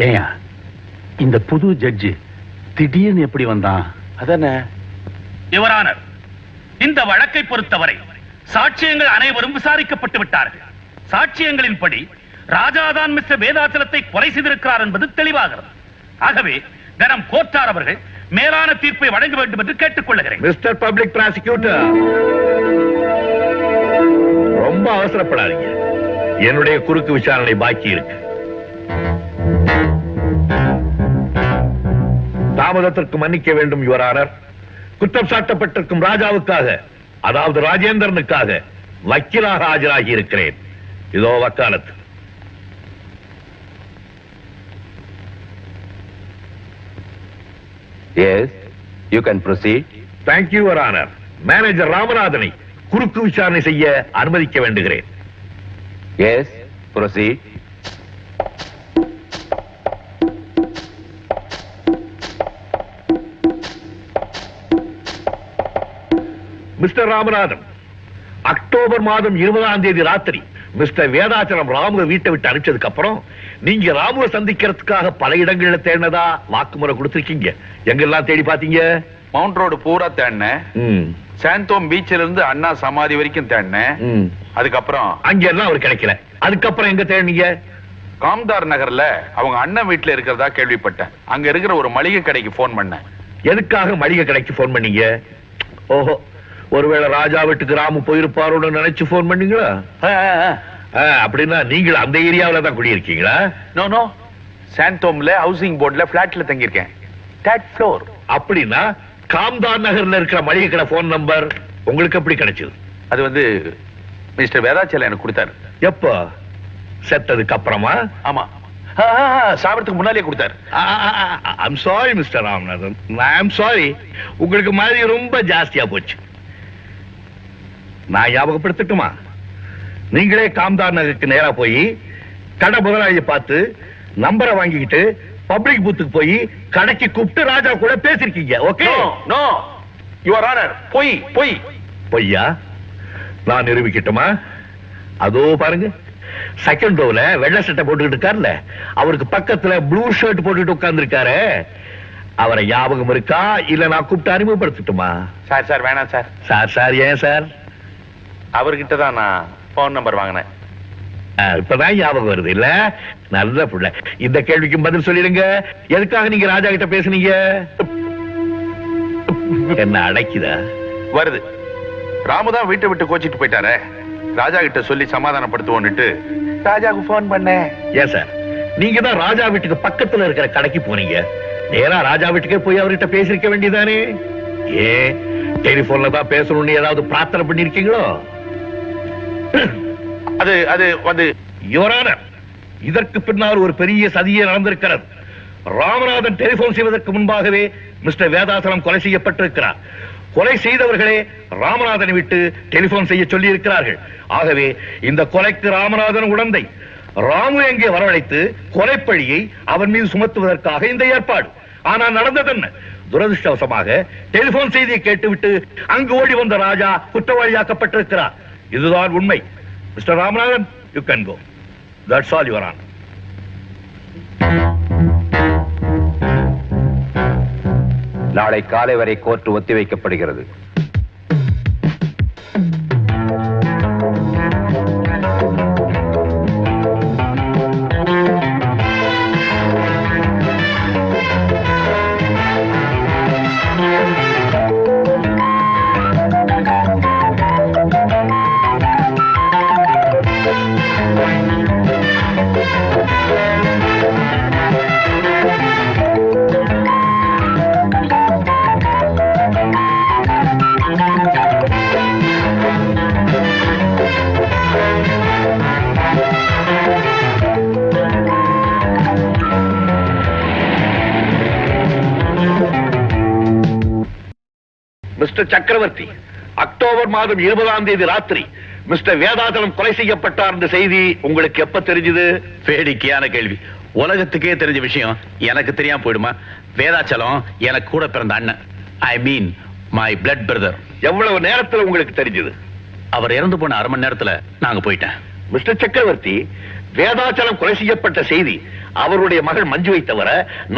ஏயா இந்த புது ஜட்ஜி திடீர்னு எப்படி வந்தான்? அதானே யுவரானர், இந்த வழக்கை பொறுத்தவரை சாட்சியங்கள் அனைவரும் விசாரிக்கப்பட்டு விட்டார்கள். சாட்சியங்களின்படி ராஜாதான் மிஸ்டர் வேதாச்சலத்தை கொலை செய்திருக்கிறார் என்பது தெளிவாகிறது. ஆகவே கனம் கோர்ட்டார் அவர்கள் மேலான தீர்ப்பை வழங்க வேண்டும் என்று கேட்டுக் கொள்கிறேன். மிஸ்டர் பப்ளிக் பிராசிக்யூட்டர், ரொம்ப அவசரப்படாதீங்க. என்னுடைய குறுக்கு விசாரணை பாக்கி இருக்கு. தாமதத்திற்கு மன்னிக்க வேண்டும் யுவரானர். குற்றம் சாட்டப்பட்டிருக்கும் ராஜாவுக்காக, அதாவது ராஜேந்திரனுக்காக வக்கீலாக ஆஜராகி இருக்கிறேன். இதோ வக்காலத்து. Yes, you can proceed. Thank you, Your Honor. Manager ராமநாதனை குறுக்கு விசாரணை செய்ய அனுமதிக்க வேண்டுகிறேன். Yes, proceed. Mister Ramanathan, October மாதம் 20ஆம் தேதி ராத்திரி மிஸ்டர் வேதாச்சலம் ராமுவை வீட்டை விட்டு அனுப்பிச்சதுக்கு அப்புறம் நீங்க ராமுவை சந்திக்கிறதுக்காக பல இடங்கள்ல தேடினதா வாக்குமூலம் கொடுத்திருக்கீங்க. எங்கெல்லாம் தேடி பாத்தீங்க? மவுண்ட் ரோடு பூரா தேடினேன். சாந்தோம் பீச்சில இருந்து அண்ணா சமாதி வரைக்கும் தேடினேன். அதுக்கப்புறம் அங்கெல்லாம் அவர் கிடைக்கல. அதுக்கப்புறம் எங்க தேடினீங்க? காம்தார் நகர்ல அவங்க அண்ணன் வீட்டுல இருக்கிறதா கேள்விப்பட்டேன். அங்க இருக்கிற ஒரு மளிகை கடைக்கு போன் பண்ணேன். எதுக்காக மளிகை கடைக்கு போன் பண்ணீங்க? ஓஹோ, ஒருவேளை ராஜா வீட்டுக்கு ராமு போயிருப்பாரோன்னு நினைச்சு போன் பண்ணீங்களா? அப்படின்னா நீங்கள் அந்த ஏரியாவில தான் குடியிருக்கீங்களா? நோ நோ, சாந்தோம்ல ஹவுசிங் போர்டுல பிளாட்ல தங்கியிருக்கேன். Third floor. அப்படின்னா காம்தார் நகர்ல இருக்கிற மளிகை கடை போன் நம்பர் உங்களுக்கு எப்படி கிடைச்சது? அது வந்து மிஸ்டர் வேதாச்சலம் எனக்கு கொடுத்தாரு. எப்போ? செத்ததுக்கு அப்புறமா? ஆமா, சாப்பிடறதுக்கு முன்னாலே கொடுத்தாரு. I'm sorry mister Ramanathan, I'm sorry. உங்களுக்கு மாதிரி ரொம்ப ஜாஸ்தியா போச்சு. நான் ஞாபகப்படுத்தட்டுமா? நீங்களே காம்தார் நகருக்கு நேரா போய் கடை முதலாளியை பார்த்து நம்பரை வாங்கிக்கிட்டு பப்ளிக் பூத்துக்கு போய் கடைக்கு கூப்பிட்டு ராஜா கூட பேசிருக்கீங்க. ஓகே? நோ யுவர் ஆனர், பொய் பொய். பொய்யா? நான் நிரூபிக்கட்டுமா? அதோ பாருங்க, செகண்ட் ரோல வெள்ளை சட்டை போட்டுக்கிட்டு இருக்காருல்ல, அவருக்கு பக்கத்துல ப்ளூ ஷர்ட் போட்டுட்டு உட்கார்ந்து இருக்காரு. அவரை ஞாபகம் இருக்கா? இல்ல நான் கூப்பிட்டு அறிமுகப்படுத்தட்டுமா? சார் சார் வேணாம் சார். சார் சார் ஏன் சார்? அவர்கிட்ட தான் நான் போன் நம்பர் வாங்கினேன். இப்பதான் ஞாபகம் வருது இல்ல? நல்ல புள்ள. இந்த கேள்விக்கு பதில் சொல்லிடுங்க. எதுக்காக நீங்க ராஜா கிட்ட பேசுனீங்க? என்ன அடைக்குதா? வருது. ராமுதான் வீட்டை விட்டு கோச்சிட்டு போயிட்டாரே, ராஜா கிட்ட சொல்லி சமாதானப்படுத்துவோன்னுட்டு ராஜாவுக்கு போன் பண்ணேன். ஏன் சார், நீங்க தான் ராஜா வீட்டுக்கு பக்கத்துல இருக்கிற கடைக்கு போனீங்க. நேரா ராஜா வீட்டுக்கே போய் அவர்கிட்ட பேசிருக்க வேண்டியதானே? ஏன் டெலிபோன்ல தான் பேசணும்னு ஏதாவது பிரார்த்தனை பண்ணிருக்கீங்களோ? அது அது வந்து யுவர் ஆனர், இதற்கு பின்னால் ஒரு பெரிய சதியே நடந்திருக்கிறது. ராமநாதன் டெலிபோன் செய்வதற்கு முன்பாகவே மிஸ்டர் வேதாசலம் கொலை செய்யப்பட்டிருக்கிறார். கொலை செய்தவர்களே ராமநாதனை விட்டு டெலிபோன் செய்ய சொல்லி இருக்கிறார்கள். ஆகவே இந்த கொலைக்கு ராமநாதன் உடந்தை. ராமு எங்கே வரவழைத்து கொலைப்பழியை அவன் மீது சுமத்துவதற்காக இந்த ஏற்பாடு. ஆனால் நடந்தது என்ன? துரதிருஷ்டவசமாக டெலிபோன் செய்தியை கேட்டுவிட்டு அங்கு ஓடி வந்த ராஜா குற்றவாளியாக்கப்பட்டிருக்கிறார். இதுதான் உண்மை. Mister Ramanathan, you can go. That's all your honour. நாளை காலை வரை கோர்ட் ஒத்திவைக்கப்படுகிறது. மிஸ்டர் சக்கரவர்த்தி, அக்டோபர் மாதம் 20ஆம் தேதி ராத்திரி மிஸ்டர் வேதாச்சலம் கொலை செய்யப்பட்டார் என்ற செய்தி உங்களுக்கு எப்ப தெரிஞ்சது? வேடிக்கையான கேள்வி. உலகத்துக்கே தெரிஞ்ச விஷயம் எனக்கு தெரியாம போயிடுமா? வேதாச்சலம் எனக்கு கூட பிறந்த அண்ணன். ஐ மீன் மை பிளட் பிரதர். எவ்வளவு நேரத்துல உங்களுக்கு தெரிஞ்சது? அவர் இறந்து போன அரை மணி நேரத்துல நாங்க போயிட்டேன். மிஸ்டர் சக்கரவர்த்தி, வேதாச்சலம் கொலை செய்யப்பட்ட செய்தி அவருடைய மகள் மஞ்சுவை தவிர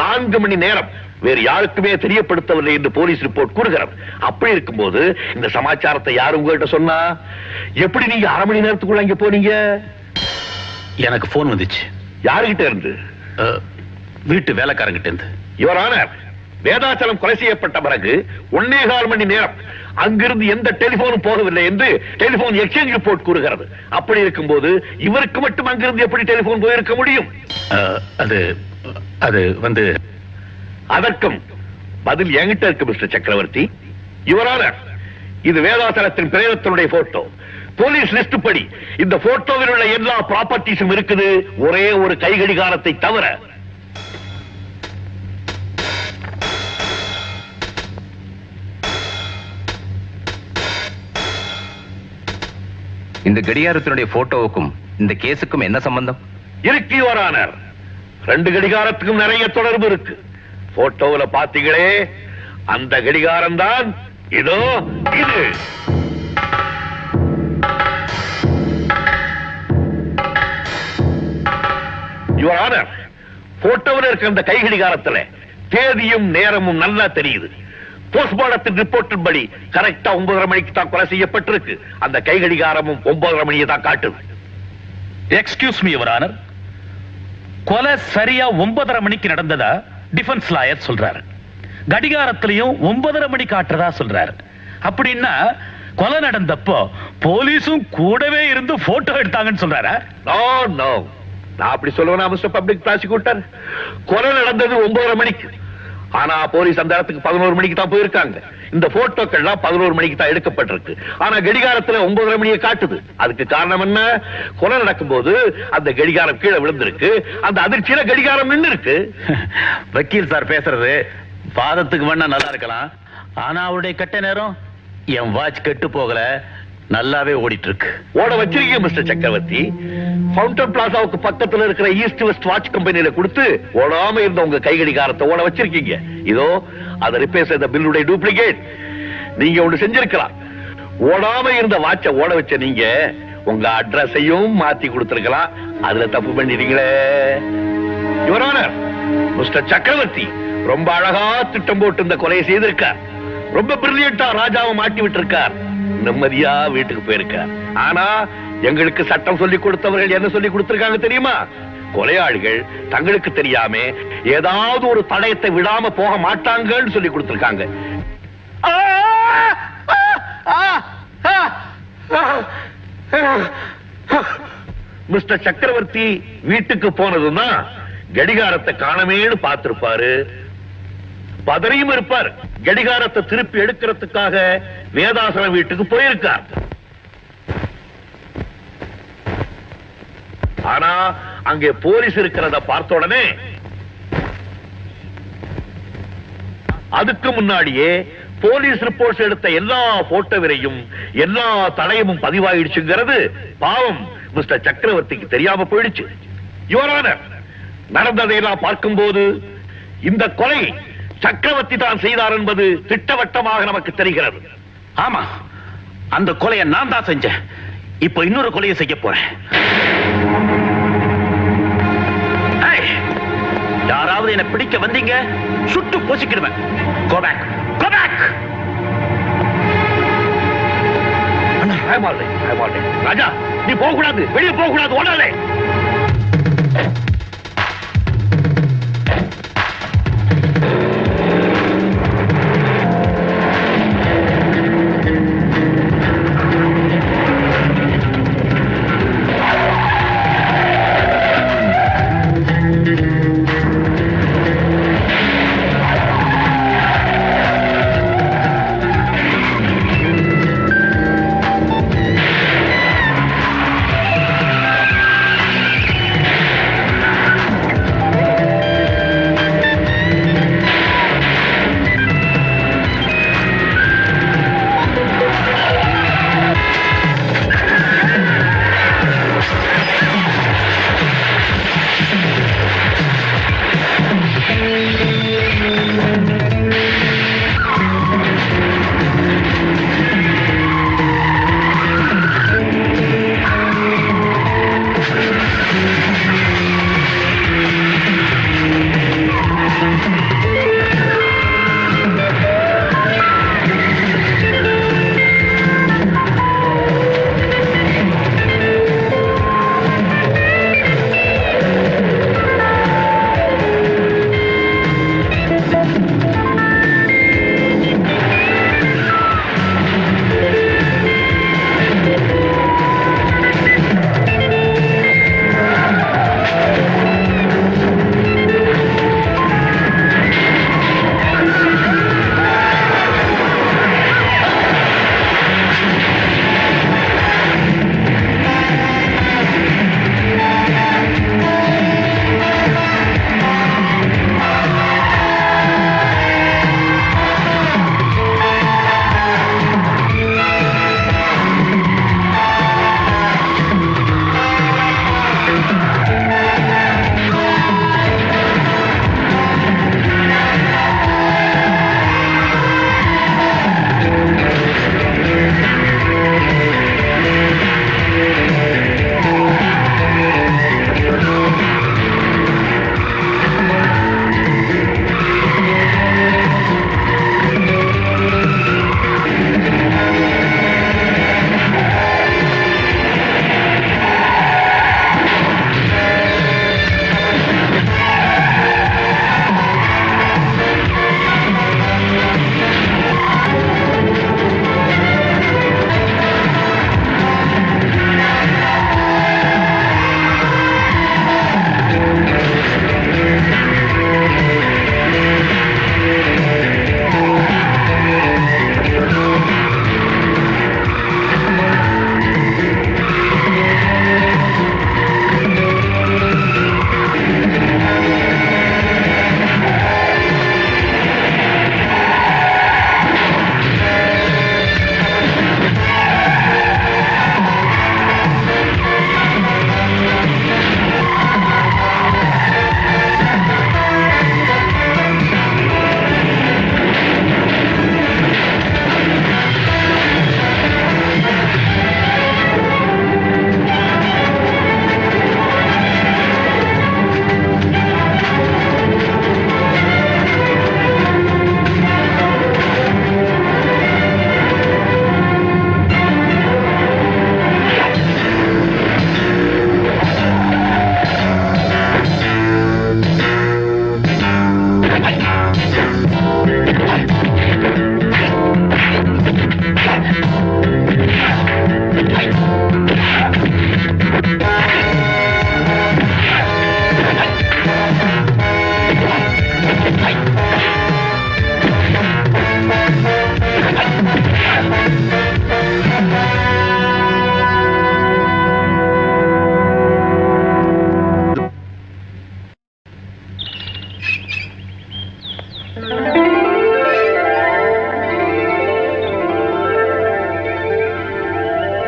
4 மணி நேரம் வேறு யாருக்குமே தெரியப்படுத்தவில்லை என்று போலீஸ் ரிப்போர்ட் கூறுகிறது. அப்படி இருக்கும்போது இந்த சமாச்சாரத்தை யாரு உங்ககிட்ட சொன்னா? எப்படி நீங்க 1/2 மணி நேரத்துக்குள்ள அங்க போனீங்க? எனக்கு போன் வந்துச்சு. யாருகிட்ட இருந்து? வீட்டு வேலைக்காரங்கிட்ட இருந்து. யுவர் ஆனர், வேதாச்சலம் கொலை செய்யப்பட்ட பிறகு 1.25 மணி நேரம் அங்கிருந்து எந்த டெலிபோனும் போகவில்லை என்று டெலிபோன் எக்ஸ்சேஞ்ச் ரிப்போர்ட் கூறுகிறது. அப்படி இருக்கும்போது இவருக்கு மட்டும் அங்கிருந்து எப்படி டெலிபோன் போயிருக்க முடியும்? அது வந்து அதற்கும் பதில் என்கிட்ட இருக்கு மிஸ்டர் சக்கரவர்த்தி. யுவர் ஆனர், இது வேதாச்சலத்தின் பிரேதத்தினுடைய போட்டோ. போலீஸ் லிஸ்ட் படி இந்த போட்டோவில் உள்ள எல்லா ப்ராப்பர்ட்டிஸும் இருக்குது, ஒரே ஒரு கைகடிகாரத்தை தவிர. இந்த கடிகாரத்தினுடைய போட்டோவுக்கும் இந்த கேஸுக்கும் என்ன சம்பந்தம்? இருக்கு யுவர் ஆனர். 2 கடிகாரத்துக்கும் நிறைய தொடர்பு இருக்கு. போட்டோவுல பாத்தீங்களே, அந்த கடிகாரம் தான் இதோ இது. யுவர் ஆனர், போட்டோவில் இருக்க அந்த கை கடிகாரத்துல தேதியும் நேரமும் நல்லா தெரியுது. போஸ்ட்மார்டத்தின் ரிப்போர்ட்டின் படி கரெக்டா 9:30 மணிக்கு தான் கொலை செய்யப்பட்டிருக்கு. அந்த கை கடிகாரமும் 9:30 மணியை தான் காட்டுது. எக்ஸ்கியூஸ் மீ யுவர் ஆனர், கொலை சரியா 9:30 மணிக்கு நடந்ததா டிஃபென்ஸ் லாயர் சொல்றாரு. கடிகாரத்திலையும் 9:30 மணி காட்டுறதா சொல்றாரு. அப்படின்னா கொலை நடந்தப்போ போலீஸும் கூடவே இருந்து போட்டோ எடுத்தாங்கன்னு சொல்றாரா? நோ நோ, நான் அப்படி சொல்லுவேனா மிஸ்டர் பப்ளிக் ப்ராசிக்யூட்டர்? கொலை நடந்தது 9:30 மணிக்கு. ஆனா போலீஸ் அந்த இடத்துக்கு 11 மணிக்கு தான் போயிருக்காங்க. இந்த போட்டோக்கள்லாம் 11 மணிக்கு தான் எடுக்கப்பட்டிருக்கு. ஆனா கடிகாரத்துல 9:30 மணியை காட்டுது. அதுக்கு காரணம் என்ன? கொலை நடக்கும்போது அந்த கடிகாரம் கீழே விழுந்திருக்கு. அந்த அதிர்ச்சியில கடிகாரம் நின்று இருக்கு. வக்கீல் சார் பேசுறது வாதத்துக்கு வேணா நல்லா இருக்கலாம். ஆனா அவருடைய கட்ட நேரம் என் வாட்ச் கெட்டு போகல, நல்லாவே ஓடிட்டு இருக்கு. ஓட வச்சிருக்கீங்க மிஸ்டர் சக்கரவர்த்தி. ஃபவுண்டன் பிளாசாவுக்கு பக்கத்துல இருக்கிற ஈஸ்ட் வெஸ்ட் வாட்ச் கம்பெனியில கொடுத்து ஓடாம இருந்த உங்க கை கடிகாரத்தை ஓட வச்சிருக்கீங்க. இதோ அதை ரிப்பேர் செய்த பில்லுடைய டூப்ளிகேட். நீங்க ஒண்ணு செஞ்சிருக்கலாம். ஓடாம இருந்த வாட்சை ஓட வச்ச நீங்க உங்க அட்ரஸையும் மாத்தி கொடுத்திருக்கலாம். அதுல தப்பு பண்ணிட்டீங்களே. யுவர் ஆனர், மிஸ்டர் சக்கரவர்த்தி ரொம்ப அழகா திட்டம் போட்டு இந்த கொலையை செய்திருக்கார். ரொம்ப பிரில்லியண்டா ராஜாவை மாட்டி விட்டிருக்கார். நிம்மதியா வீட்டுக்கு போயிருக்கார். ஆனா எங்களுக்கு சட்டம் சொல்லி கொடுத்தவர்கள் என்ன சொல்லி கொடுத்திருக்காங்க தெரியுமா? கொலையாளிகள் தங்களுக்கு தெரியாம ஏதாவது ஒரு தடயத்தை விடாம போக மாட்டாங்கன்னு சொல்லி கொடுத்திருக்காங்க. மிஸ்டர் சக்கரவர்த்தி வீட்டுக்கு போனதுன்னா கடிகாரத்தை காணமேன்னு பார்த்திருப்பாரு. பதறியும் இருப்பார். கடிகாரத்தை திருப்பி எடுக்கிறதுக்காக வேதாசலம் வீட்டுக்கு போயிருக்கார். ஆனா அங்கே போலீஸ் இருக்கிறத பார்த்த உடனே அதுக்கு முன்னாடியே போலீஸ் ரிப்போர்ட்ஸ் எடுத்த எல்லா போட்டோவிலையும் எல்லா தடயமும் பதிவாயிடுச்சுங்கிறது பாவம் மிஸ்டர் சக்கரவர்த்திக்கு தெரியாம போயிடுச்சு. யுவர் ஆனர், நடந்ததையெல்லாம் பார்க்கும்போது இந்த கொலை சக்கரவர்த்தி தான் செய்தார் என்பது திட்டவட்டமாக நமக்கு தெரிகிறது. ஆமா, அந்த கொலையை நான் தான் செஞ்சேன். இப்ப இன்னொரு கொலையை செய்ய போறேன். யாராவது என்ன பிடிக்க வந்தீங்க, சுட்டு போசிக்கிடுவேன். Go back. Go back. ராஜா, நீ போக கூடாது, வெளியே போக கூடாது, ஓடாதே.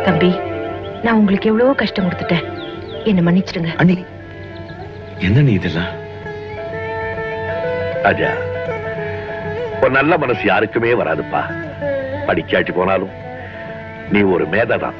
தம்பி, நான் உங்களுக்கு எவ்வளவோ கஷ்டம் கொடுத்துட்டேன், என்ன மன்னிச்சிடுங்க. அண்ணி, என்ன நீ இதெல்லாம்? ராஜா, ஒரு நல்ல மனசு யாருக்குமே வராதுப்பா. படிக்காட்டி போனாலும் நீ ஒரு மேதைதான்.